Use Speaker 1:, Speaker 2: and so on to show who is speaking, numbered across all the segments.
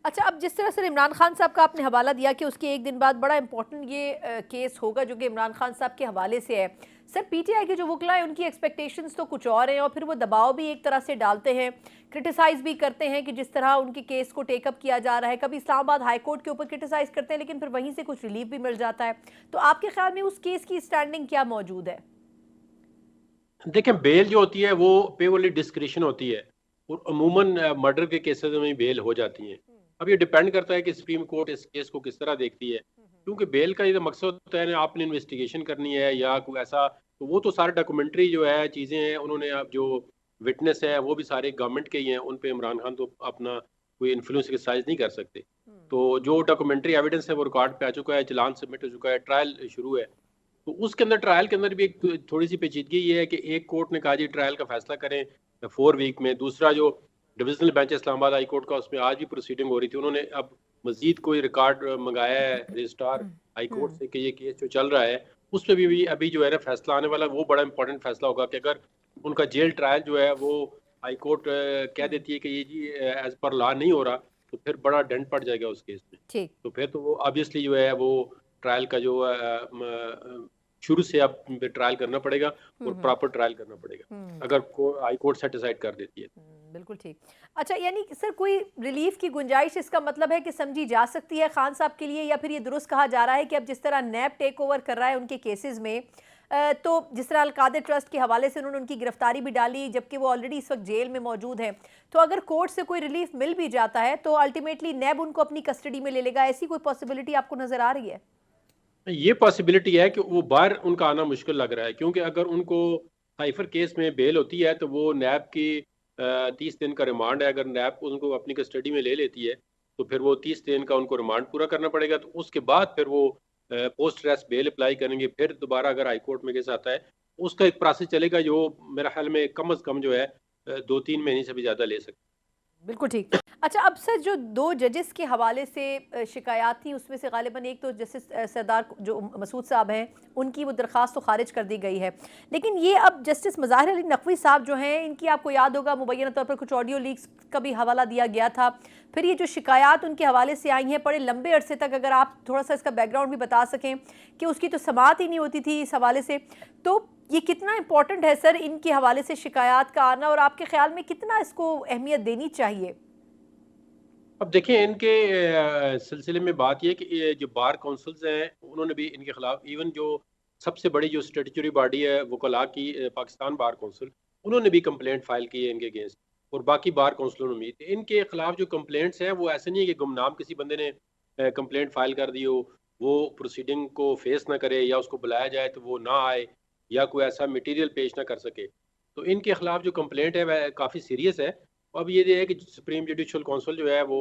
Speaker 1: अच्छा, अब जिस तरह से इमरान खान साहब का आपने हवाला दिया कि उसके एक दिन बाद बड़ा इंपॉर्टेंट ये केस होगा जो कि इमरान खान साहब के हवाले से है। सर, पीटीआई के जो वकला हैं उनकी एक्सपेक्टेशंस तो कुछ और हैं और फिर वो दबाव भी एक तरह से डालते हैं, क्रिटिसाइज़ भी करते हैं कि जिस तरह उनके केस को टेकअप किया जा रहा है। कभी इस्लामाबाद हाई कोर्ट के ऊपर क्रिटिसाइज़ करते हैं लेकिन फिर वहीं से कुछ रिलीफ भी मिल जाता है। तो आपके ख्याल में उस केस की स्टैंडिंग क्या मौजूद है?
Speaker 2: देखें, बेल जो होती है वो पेवरली डिस्क्रिशन होती है और अमूमन मर्डर के केसेस में बेल हो जाती हैं। अब ये डिपेंड करता है कि सुप्रीम कोर्ट इस केस को किस तरह देखती है, क्योंकि बेल का ये तो मकसद होता है ना, आपने इन्वेस्टिगेशन करनी है या कोई ऐसा, तो वो तो सारे डॉक्यूमेंट्री जो है चीज़ें हैं, उन्होंने अब जो विटनेस है वो भी सारे गवर्नमेंट के ही हैं, उन पे इमरान खान तो अपना कोई इन्फ्लुएंस एक्सरसाइज नहीं कर सकते। तो जो डॉक्यूमेंट्री एविडेंस है वो रिकॉर्ड पे आ चुका है, चालान सबमिट हो चुका है, ट्रायल शुरू है। तो उसके अंदर ट्रायल के अंदर भी एक थोड़ी सी पेचीदगी ये है कि एक कोर्ट ने कहा जी ट्रायल का फैसला करें 4 वीक में, दूसरा जो divisional bench Islamabad high court का उसमें आज भी प्रोसीडिंग हो रही थी, उन्होंने अब मजीद कोई रिकॉर्ड मंगाया है रजिस्ट्रार हाई कोर्ट से कि ये केस जो चल रहा है उस पर भी अभी जो है ना फैसला आने वाला, वो बड़ा इंपॉर्टेंट फैसला होगा कि अगर उनका जेल ट्रायल जो है वो हाई कोर्ट कह देती है कि ये जी एज पर लॉ नहीं हो रहा, तो फिर बड़ा डेंट पड़ जाएगा उस केस में।
Speaker 1: ठीक।
Speaker 2: तो फिर तो वो ऑब्वियसली जो है वो ट्रायल का जो शुरू से अब ट्रायल करना पड़ेगा और प्रॉपर ट्रायल करना पड़ेगा,
Speaker 1: हम्म।
Speaker 2: अगर हाई कोर्ट से डिसाइड कर देती है।
Speaker 1: बिल्कुल ठीक। अच्छा, यानी कि सर कोई रिलीफ की गुंजाइश इसका मतलब है कि समझी जा सकती है खान साहब के लिए, या फिर ये दुरुस्त कहा जा रहा है कि अब जिस तरह नैब टेक ओवर कर रहा है उनके केसेस में, तो जिस तरह अलकादर ट्रस्ट के हवाले से उन्होंने उनकी गिरफ्तारी भी डाली जबकि वो ऑलरेडी इस वक्त जेल में मौजूद हैं, तो अगर कोर्ट से कोई रिलीफ मिल भी जाता है तो अल्टीमेटली नैब उनको अपनी कस्टडी में ले लेगा, ऐसी कोई पॉसिबिलिटी आपको नजर आ रही है?
Speaker 2: ये पॉसिबिलिटी है कि वो बाहर उनका आना मुश्किल लग रहा है, क्योंकि अगर उनको साइफर केस में बेल होती है तो वो नैब की 30 दिन का रिमांड है, अगर नैब उनको अपनी कस्टडी में ले लेती है तो फिर वो 30 दिन का उनको रिमांड पूरा करना पड़ेगा, तो उसके बाद फिर वो पोस्ट अरेस्ट बेल अप्लाई करेंगे। फिर दोबारा अगर हाई कोर्ट में केस आता है उसका एक प्रोसेस चलेगा जो मेरा ख्याल में कम अज़ कम जो है 2-3 महीने से भी ज़्यादा ले सकता
Speaker 1: बिल्कुल ठीक। अच्छा, अब सर जो 2 जजेस के हवाले से शिकायत थी उसमें से ग़ालिबन एक तो जस्टिस सरदार जो मसूद साहब हैं उनकी वो दरख्वास्त तो ख़ारिज कर दी गई है। लेकिन ये अब जस्टिस मज़ाहिर अली नकवी साहब जो हैं इनकी आपको याद होगा मुबैना तौर पर कुछ ऑडियो लीक्स का भी हवाला दिया गया था। फिर ये जो शिकायत उनके हवाले से आई हैं बड़े लंबे अरसे तक, अगर आप थोड़ा-सा इसका बैकग्राउंड भी बता सकें कि उसकी तो समाअत ही नहीं होती थी इस हवाले से। तो ये कितना इम्पोर्टेंट है सर इनके हवाले से शिकायत का आना, और आपके ख़्याल में कितना इसको अहमियत देनी चाहिए?
Speaker 2: अब देखें, इनके सिलसिले में बात यह है कि ये जो बार काउंसिल्स हैं उन्होंने भी इनके खिलाफ, इवन जो सबसे बड़ी जो स्टेटूटरी बॉडी है वकला की पाकिस्तान बार काउंसिल, उन्होंने भी कंप्लेंट फाइल की है इनके अगेंस्ट, और बाकी बार काउंसिलों ने भी। तो इनके खिलाफ जो कंप्लेंट्स हैं वो ऐसे नहीं है कि गुमनाम किसी बंदे ने कंप्लेंट फाइल कर दी हो, वो प्रोसीडिंग को फेस ना करे या उसको बुलाया जाए तो वो ना आए या कोई ऐसा मटीरियल पेश ना कर सके। तो इनके खिलाफ जो कंप्लेंट है वह काफ़ी सीरियस है। अब ये है कि सुप्रीम जुडिशल काउंसिल जो है वो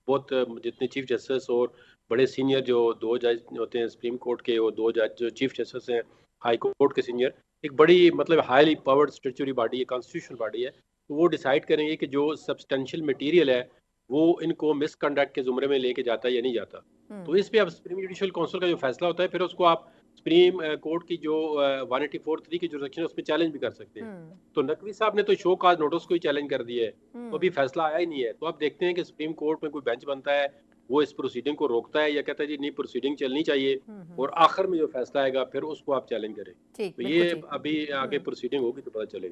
Speaker 2: बहुत जितने चीफ जस्टिस और बड़े सीनियर जो 2 जज होते हैं सुप्रीम कोर्ट के, और 2 जज जो चीफ जस्टिस हैं हाई कोर्ट के सीनियर, एक बड़ी मतलब हाईली पावर्ड स्टेचुरी बॉडी है, कॉन्स्टिट्यूशनल बॉडी है, तो वो डिसाइड करेंगे कि जो सब्सटेंशियल मटेरियल है वो इनको मिसकंडक्ट के जुमरे में लेके जाता है या नहीं जाता। तो इस पे अब सुप्रीम जुडिशल काउंसिल का जो फैसला होता है फिर उसको आप सुप्रीम कोर्ट की जो 184(3) की जुरिसडिक्शन है उसमें चैलेंज भी कर सकते हैं। तो नकवी साहब ने तो शो काज नोटिस को ही चैलेंज कर दिया है, तो अभी फैसला आया ही नहीं है। तो अब देखते हैं कि सुप्रीम कोर्ट में कोई बेंच बनता है, वो इस प्रोसीडिंग को रोकता है या कहता है जी नहीं प्रोसीडिंग चलनी चाहिए, और आखिर में जो फैसला आएगा फिर उसको आप चैलेंज करें।
Speaker 1: ठीक,
Speaker 2: तो
Speaker 1: बिल्कुल
Speaker 2: ये
Speaker 1: ठीक।
Speaker 2: अभी आगे प्रोसीडिंग होगी तो पता चलेगा।